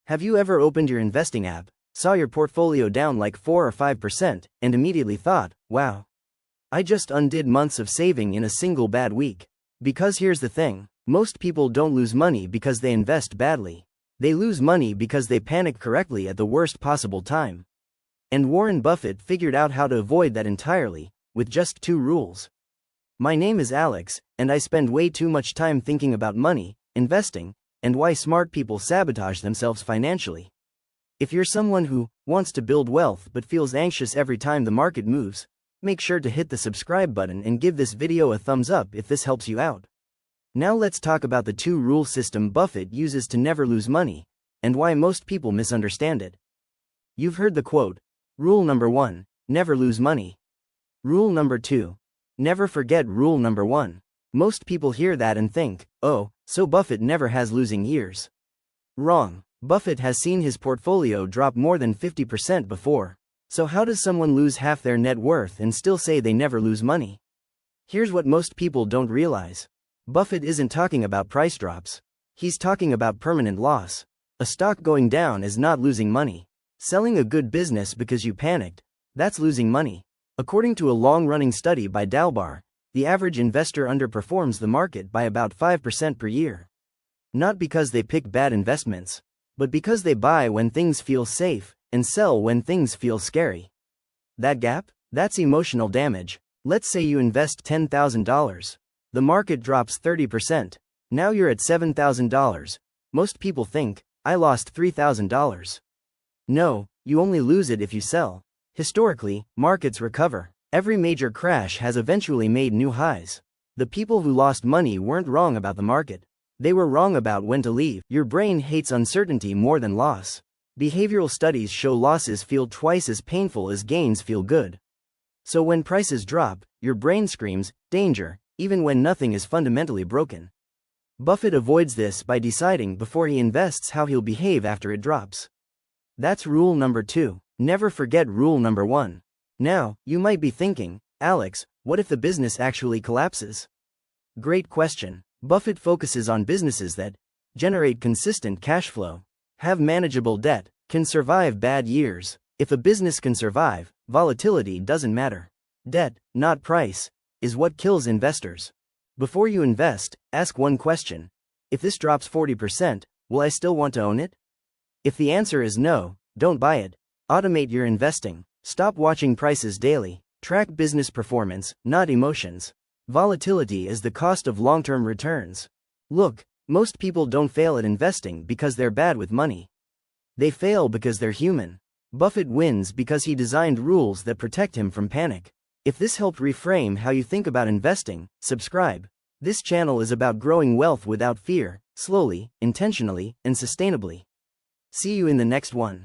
Have you ever opened your investing app, saw your portfolio down like 4 or 5%, and immediately thought, wow, I just undid months of saving in a single bad week? Because here's the thing, most people don't lose money because they invest badly. They lose money because they panic correctly at the worst possible time. And Warren Buffett figured out how to avoid that entirely, with just 2 rules. My name is Alex, and I spend way too much time thinking about money, investing, and why smart people sabotage themselves financially. If you're someone who wants to build wealth but feels anxious every time the market moves, make sure to hit the subscribe button and give this video a thumbs up if this helps you out. Now let's talk about the 2-rule system Buffett uses to never lose money, and why most people misunderstand it. You've heard the quote, rule number 1, never lose money. Rule number 2, never forget rule number 1. Most people hear that and think, oh, so Buffett never has losing years. Wrong. Buffett has seen his portfolio drop more than 50% before. So how does someone lose half their net worth and still say they never lose money? Here's what most people don't realize. Buffett isn't talking about price drops. He's talking about permanent loss. A stock going down is not losing money. Selling a good business because you panicked, that's losing money. According to a long-running study by Dalbar, the average investor underperforms the market by about 5% per year. Not because they pick bad investments, but because they buy when things feel safe and sell when things feel scary. That gap? That's emotional damage. Let's say you invest $10,000. The market drops 30%. Now you're at $7,000. Most people think, I lost $3,000. No, you only lose it if you sell. Historically, markets recover. Every major crash has eventually made new highs. The people who lost money weren't wrong about the market. They were wrong about when to leave. Your brain hates uncertainty more than loss. Behavioral studies show losses feel twice as painful as gains feel good. So when prices drop, your brain screams, danger, even when nothing is fundamentally broken. Buffett avoids this by deciding before he invests how he'll behave after it drops. That's rule number 2. Never forget rule number 1. Now, you might be thinking, Alex, what if the business actually collapses? Great question. Buffett focuses on businesses that generate consistent cash flow, have manageable debt, can survive bad years. If a business can survive, volatility doesn't matter. Debt, not price, is what kills investors. Before you invest, ask one question. If this drops 40%, will I still want to own it? If the answer is no, don't buy it. Automate your investing. Stop watching prices daily. Track business performance, not emotions. Volatility is the cost of long-term returns. Look, most people don't fail at investing because they're bad with money. They fail because they're human. Buffett wins because he designed rules that protect him from panic. If this helped reframe how you think about investing, subscribe. This channel is about growing wealth without fear, slowly, intentionally, and sustainably. See you in the next one.